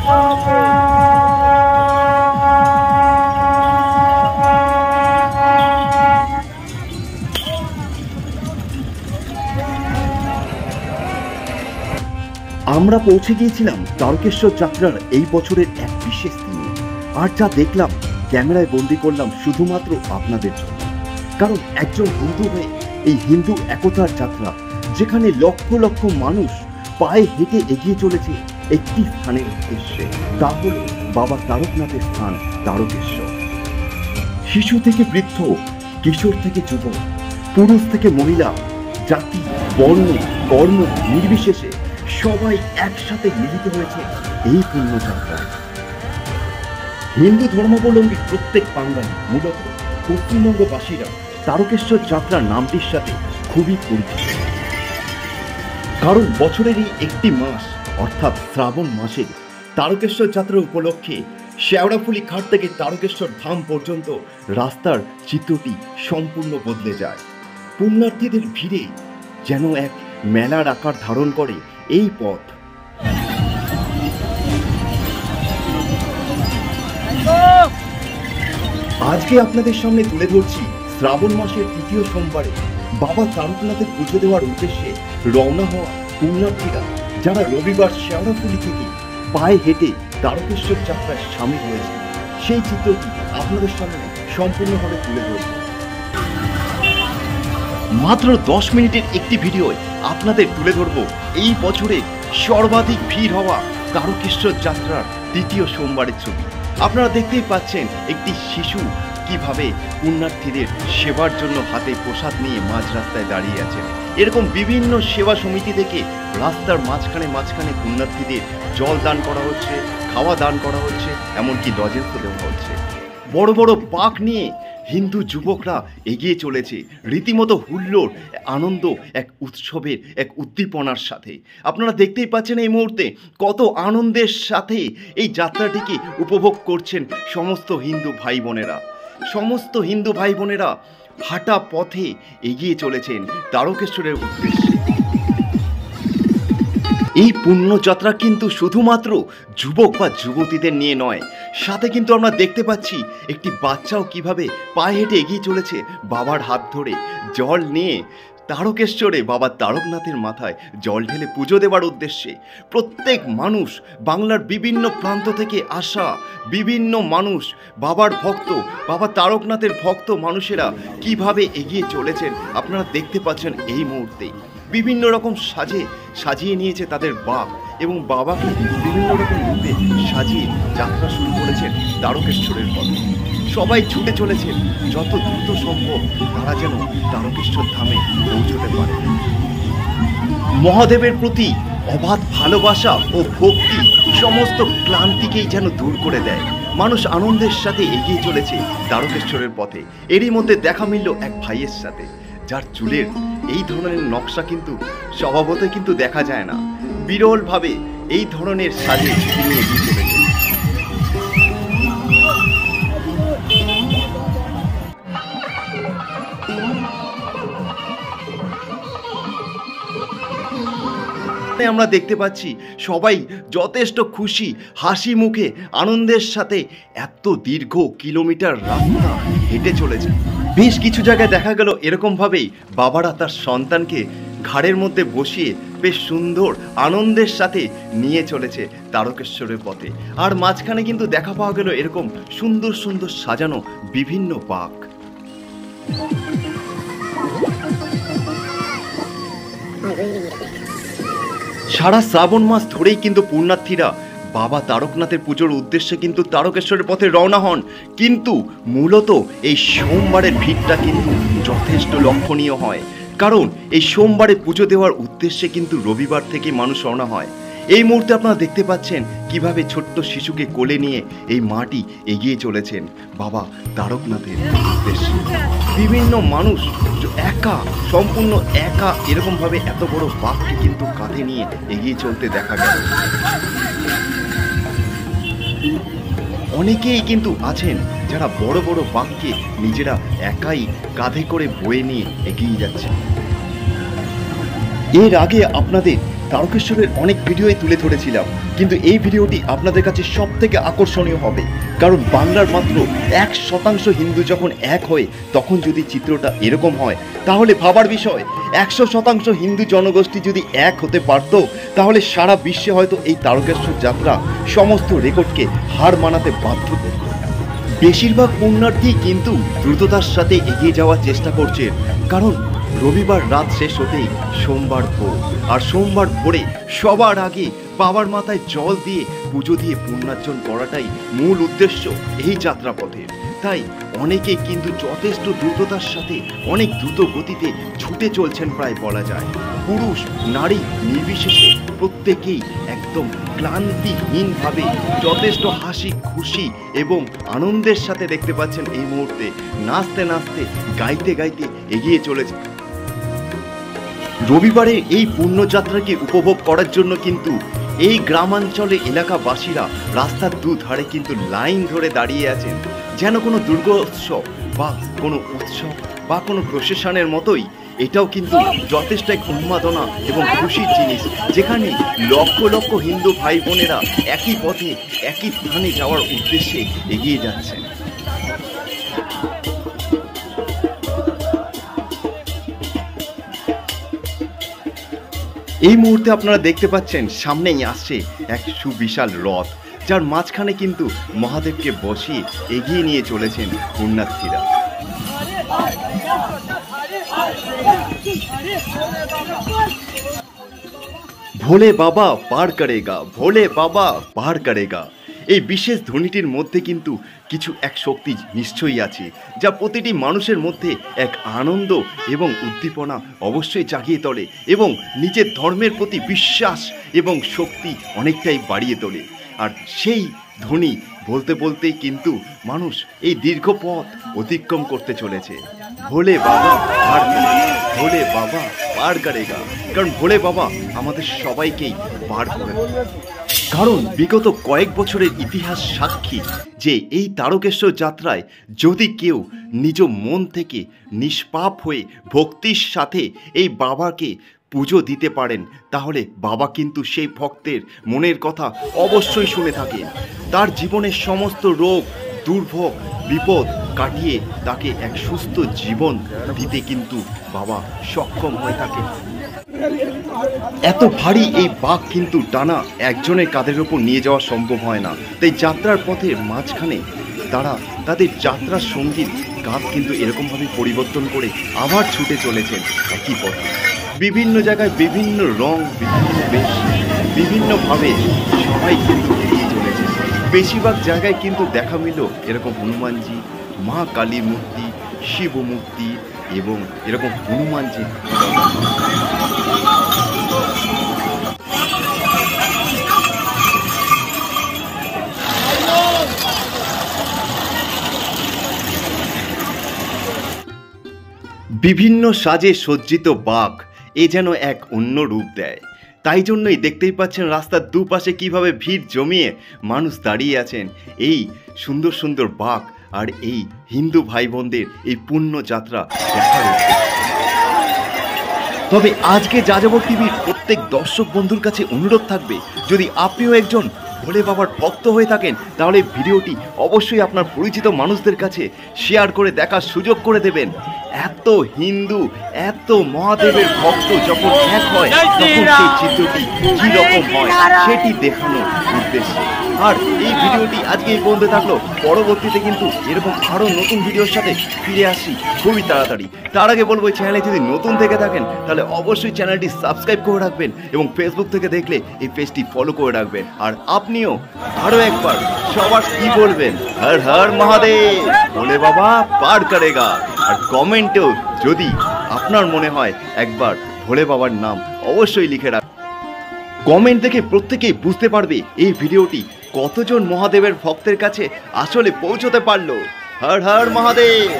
আমরা পৌঁছে গিয়েছিলাম তারকেশ্বর যাত্রার এই বছরের এক বিশেষ দিনে, আর যা দেখলাম ক্যামেরায় বন্দি করলাম শুধুমাত্র আপনাদের জন্য। কারণ একজন হিন্দু হয়ে এই হিন্দু একতার যাত্রা, যেখানে লক্ষ লক্ষ মানুষ পায়ে হেঁটে এগিয়ে চলেছে একটি স্থানের উদ্দেশ্যে, তা হল বাবা তারকনাথের স্থান তারকেশ্বর। শিশু থেকে বৃদ্ধ, কিশোর থেকে যুবক, পুরুষ থেকে মহিলা, জাতি, বর্ণ, কর্ম নির্বিশেষে সবাই একসাথে মিলিত হয়েছে এই পুণ্যযাত্রায়। হিন্দু ধর্মাবলম্বী প্রত্যেক বাঙালি, মূলত পশ্চিমবঙ্গবাসীরা তারকেশ্বর যাত্রার নামটির সাথে খুবই পরিচিত। কারণ বছরেরই একটি মাস অর্থাৎ শ্রাবণ মাসে তারকেশ্বর যাত্রা উপলক্ষে শেওড়াফুলি ঘাট থেকে তারকেশ্বর ধাম পর্যন্ত রাস্তার চিত্রটি সম্পূর্ণ বদলে যায়। পুণ্যার্থীদের ভিড়ে যেন এক মেলার আকার ধারণ করে এই পথ। আজকে আপনাদের সামনে তুলে ধরছি শ্রাবণ মাসের তৃতীয় সোমবারে বাবা তারকনাথের পুজো দেওয়ার উদ্দেশ্যে রওনা হওয়া পুণ্যার্থীরা, যারা রবিবার শেওড়াফুলি থেকে পায়ে হেঁটে তারকেশ্বর যাত্রায় সামিল হয়েছে, সেই চিত্রটি আপনাদের সামনে সম্পূর্ণভাবে তুলে ধরব। মাত্র 10 মিনিটের একটি ভিডিওয় আপনাদের তুলে ধরব এই বছরে সর্বাধিক ভিড় হওয়া তারকেশ্বর যাত্রার তৃতীয় সোমবারের ছবি। আপনারা দেখতেই পাচ্ছেন একটি শিশু কিভাবে পুণ্যার্থীদের সেবার জন্য হাতে প্রসাদ নিয়ে মাঝ রাস্তায় দাঁড়িয়ে আছেন। এরকম বিভিন্ন সেবা সমিতি থেকে রাস্তার মাঝখানে পুণ্যার্থীদের জল দান করা হচ্ছে, খাওয়া দান করা হচ্ছে, এমনকি লজেন্সও দেওয়া হচ্ছে। বড় বড় পাক নিয়ে হিন্দু যুবকরা এগিয়ে চলেছে রীতিমতো হুল্লোড়, আনন্দ, এক উৎসবের, এক উদ্দীপনার সাথে। আপনারা দেখতেই পাচ্ছেন এই মুহূর্তে কত আনন্দের সাথে এই যাত্রাটিকে উপভোগ করছেন সমস্ত হিন্দু ভাই বোনেরা। সমস্ত হিন্দু ভাই বোনেরা হাঁটা পথে এগিয়ে চলেছেন তারকেশ্বরের উদ্দেশ্যে। এই পুণ্যযাত্রা কিন্তু শুধুমাত্র যুবক বা যুবতীদের নিয়ে নয়, সাথে কিন্তু আমরা দেখতে পাচ্ছি একটি বাচ্চাও কিভাবে পায়ে হেঁটে এগিয়ে চলেছে বাবার হাত ধরে জল নিয়ে তারকেশ্বরে বাবা তারকনাথের মাথায় জল ঢেলে পুজো দেওয়ার উদ্দেশ্যে। প্রত্যেক মানুষ, বাংলার বিভিন্ন প্রান্ত থেকে আসা বিভিন্ন মানুষ, বাবার ভক্ত, বাবা তারকনাথের ভক্ত মানুষেরা কিভাবে এগিয়ে চলেছেন আপনারা দেখতে পাচ্ছেন এই মুহূর্তে। বিভিন্ন রকম সাজিয়ে নিয়েছে তাদের বাপ, এবং বাবাকে বিভিন্ন রকম রূপে সাজিয়ে যাত্রা শুরু করেছেন তারকেশ্বরের পথে। সবাই ছুটে চলেছেন যত দ্রুত সম্ভব তারা যেন তারকেশ্বর ধামে পৌঁছতে পারে। মহাদেবের প্রতি অবাধ ভালোবাসা ও ভক্তি সমস্ত ক্লান্তিকেই যেন দূর করে দেয়। মানুষ আনন্দের সাথে এগিয়ে চলেছে তারকেশ্বরের পথে। এরই মধ্যে দেখা মিলল এক ভাইয়ের সাথে, যার চুলের এই ধরনের নকশা কিন্তু স্বভাবতই কিন্তু দেখা যায় না। বিরলভাবে এই ধরনের সাজে তিনি এগিয়ে চলেছেন। আমরা দেখতে পাচ্ছি সবাই যথেষ্ট খুশি, হাসি মুখে আনন্দের সাথে এত দীর্ঘ কিলোমিটার রাস্তা হেঁটে চলেছে। বেশ কিছু জায়গায় দেখা গেল এরকমভাবেই বাবারা তার সন্তানকে ঘাড়ের মধ্যে বসিয়ে বেশ সুন্দর আনন্দের সাথে নিয়ে চলেছে তারকেশ্বরের পথে। আর মাঝখানে কিন্তু দেখা পাওয়া গেল এরকম সুন্দর সুন্দর সাজানো বিভিন্ন বাঁক। সারা শ্রাবণ মাস ধরেই কিন্তু পুণ্যার্থীরা বাবা তারকনাথের পুজোর উদ্দেশ্যে কিন্তু তারকেশ্বরের পথে রওনা হন, কিন্তু মূলত এই সোমবারের ভিড়টা কিন্তু যথেষ্ট লক্ষণীয় হয়। কারণ এই সোমবারে পুজো দেওয়ার উদ্দেশ্যে কিন্তু রবিবার থেকে মানুষ রওনা হয়। এই মুহূর্তে আপনারা দেখতে পাচ্ছেন কিভাবে ছোট্ট শিশুকে কোলে নিয়ে এই মাটি এগিয়ে চলেছেন বাবা তারকনাথের উদ্দেশ্যে। বিভিন্ন মানুষ একা, সম্পূর্ণ একা এরকমভাবে এত বড় বাঘকে কিন্তু কাঁধে নিয়ে এগিয়ে চলতে দেখা গেল। অনেকেই কিন্তু আছেন যারা বড় বড় বাঘকে নিজেরা একাই কাঁধে করে বয়ে নিয়ে এগিয়ে যাচ্ছেন। এর আগে আপনাদের তারকেশ্বরের অনেক ভিডিওই তুলে ধরেছিলাম, কিন্তু এই ভিডিওটি আপনাদের কাছে সব থেকে আকর্ষণীয় হবে, কারণ বাংলার মাত্র 1% হিন্দু যখন এক হয় তখন যদি চিত্রটা এরকম হয় তাহলে ভাবার বিষয়। 100% হিন্দু জনগোষ্ঠী যদি এক হতে পারত তাহলে সারা বিশ্বে হয়তো এই তারকেশ্বর যাত্রা সমস্ত রেকর্ডকে হার মানাতে বাধ্য করত। বেশিরভাগ পুণ্যার্থী কিন্তু দ্রুততার সাথে এগিয়ে যাওয়ার চেষ্টা করছে, কারণ রবিবার রাত শেষ হতেই সোমবার ভোর, আর সোমবার ভোরে সবার আগে বাবার মাথায় জল দিয়ে পুজো দিয়ে পুণ্যার্জন করাটাই মূল উদ্দেশ্য এই যাত্রাপথের। তাই অনেকেই কিন্তু যথেষ্ট দ্রুততার সাথে অনেক দ্রুত গতিতে ছুটে চলছেন প্রায় বলা যায়। পুরুষ নারী নির্বিশেষে প্রত্যেকেই একদম ক্লান্তিহীনভাবে যথেষ্ট হাসি খুশি এবং আনন্দের সাথে দেখতে পাচ্ছেন এই মুহূর্তে নাচতে নাচতে গাইতে গাইতে এগিয়ে চলেছে। রবিবারে এই পুণ্যযাত্রাকে উপভোগ করার জন্য কিন্তু এই গ্রামাঞ্চলে এলাকাবাসীরা রাস্তার দুধারে কিন্তু লাইন ধরে দাঁড়িয়ে আছেন, যেন কোনো দুর্গোৎসব বা কোনো উৎসব বা কোনো প্রসেশনের মতোই। এটাও কিন্তু যথেষ্ট এক উন্মাদনা এবং খুশির জিনিস, যেখানে লক্ষ লক্ষ হিন্দু ভাই বোনেরা একই পথে একই স্থানে যাওয়ার উদ্দেশ্যে এগিয়ে যাচ্ছেন। এই মুহূর্তে আপনারা দেখতে পাচ্ছেন সামনেই আসছে এক সুবিশাল রথ, যার মাঝখানে কিন্তু মহাদেবকে বসিয়ে এগিয়ে নিয়ে চলেছেন পুণ্যার্থীরা। ভোলে বাবা পার করেগা, ভোলে বাবা পার করেগা, এই বিশেষ ধ্বনিটির মধ্যে কিন্তু কিছু এক শক্তি নিশ্চয়ই আছে, যা প্রতিটি মানুষের মধ্যে এক আনন্দ এবং উদ্দীপনা অবশ্যই জাগিয়ে তোলে এবং নিজের ধর্মের প্রতি বিশ্বাস এবং শক্তি অনেকটাই বাড়িয়ে তোলে। আর সেই ধ্বনি বলতে বলতেই কিন্তু মানুষ এই দীর্ঘ পথ অতিক্রম করতে চলেছে। ভোলে বাবা পার করেগা, ভোলে বাবা পার করেগা, কারণ ভোলে বাবা আমাদের সবাইকেই পার করে। কারণ বিগত কয়েক বছরের ইতিহাস সাক্ষী যে এই তারকেশ্বর যাত্রায় যদি কেউ নিজ মন থেকে নিষ্পাপ হয়ে ভক্তির সাথে এই বাবাকে পুজো দিতে পারেন, তাহলে বাবা কিন্তু সেই ভক্তের মনের কথা অবশ্যই শুনে থাকেন। তার জীবনের সমস্ত রোগ দুর্ভোগ বিপদ কাটিয়ে তাকে এক সুস্থ জীবন দিতে কিন্তু বাবা সক্ষম হয়ে থাকে। এত ভারী এই বাঘ কিন্তু টানা একজনের কাঁধের ওপর নিয়ে যাওয়া সম্ভব হয় না, তাই যাত্রার পথের মাঝখানে তারা তাদের যাত্রার সঙ্গীত কাঁধ কিন্তু এরকমভাবে পরিবর্তন করে আবার ছুটে চলেছেন একই পথে। বিভিন্ন জায়গায় বিভিন্ন রং, বিভিন্ন বেশ, বিভিন্নভাবে সবাই কিন্তু এগিয়ে চলেছে। বেশিরভাগ জায়গায় কিন্তু দেখা মিলল এরকম হনুমানজি, মা কালীর মূর্তি, শিব মূর্তি এবং এরকম হনুমানজি। বিভিন্ন সাজে সজ্জিত বাঘ এ যেন এক অন্য রূপ দেয়। তাই জন্যই দেখতেই পাচ্ছেন রাস্তার দুপাশে কিভাবে ভিড় জমিয়ে মানুষ দাঁড়িয়ে আছেন এই সুন্দর সুন্দর বাঘ আর এই হিন্দু ভাই বোনদের এই পুণ্য যাত্রা দেখার উদ্দেশ্যে। তবে আজকে যাযাবর টিভির প্রত্যেক দর্শক বন্ধুর কাছে অনুরোধ থাকবে, যদি আপনিও একজন ভোলে বাবার ভক্ত হয়ে থাকেন তাহলে ভিডিওটি অবশ্যই আপনার পরিচিত মানুষদের কাছে শেয়ার করে দেখার সুযোগ করে দেবেন। এত হিন্দু এত মহাদেবের ভক্ত যখন এক হয় তখন সেই চিত্রটি কি রকম হয় সেটি দেখানোর উদ্দেশ্যে। আর এই ভিডিওটি আজকে এই পর্যন্ত থাকলো, পরবর্তীতে কিন্তু এরকম আরো নতুন ভিডিওর সাথে ফিরে আসি খুবই তাড়াতাড়ি। তার আগে বলবো এই চ্যানেলে যদি নতুন থেকে থাকেন তাহলে অবশ্যই চ্যানেলটি সাবস্ক্রাইব করে রাখবেন এবং ফেসবুক থেকে দেখলে এই পেজটি ফলো করে রাখবেন। আর আপনিও আরো একবার সবার কি বলবেন, হর হর মহাদেব, ভোলে বাবা পার করেগা। আর কমেন্টেও যদি আপনার মনে হয় একবার ভোলে বাবার নাম অবশ্যই লিখে রাখ। কমেন্ট দেখে প্রত্যেকেই বুঝতে পারবে এই ভিডিওটি কতজন মহাদেবের ভক্তের কাছে আসলে পৌঁছতে পারলো। হর হর মহাদেব।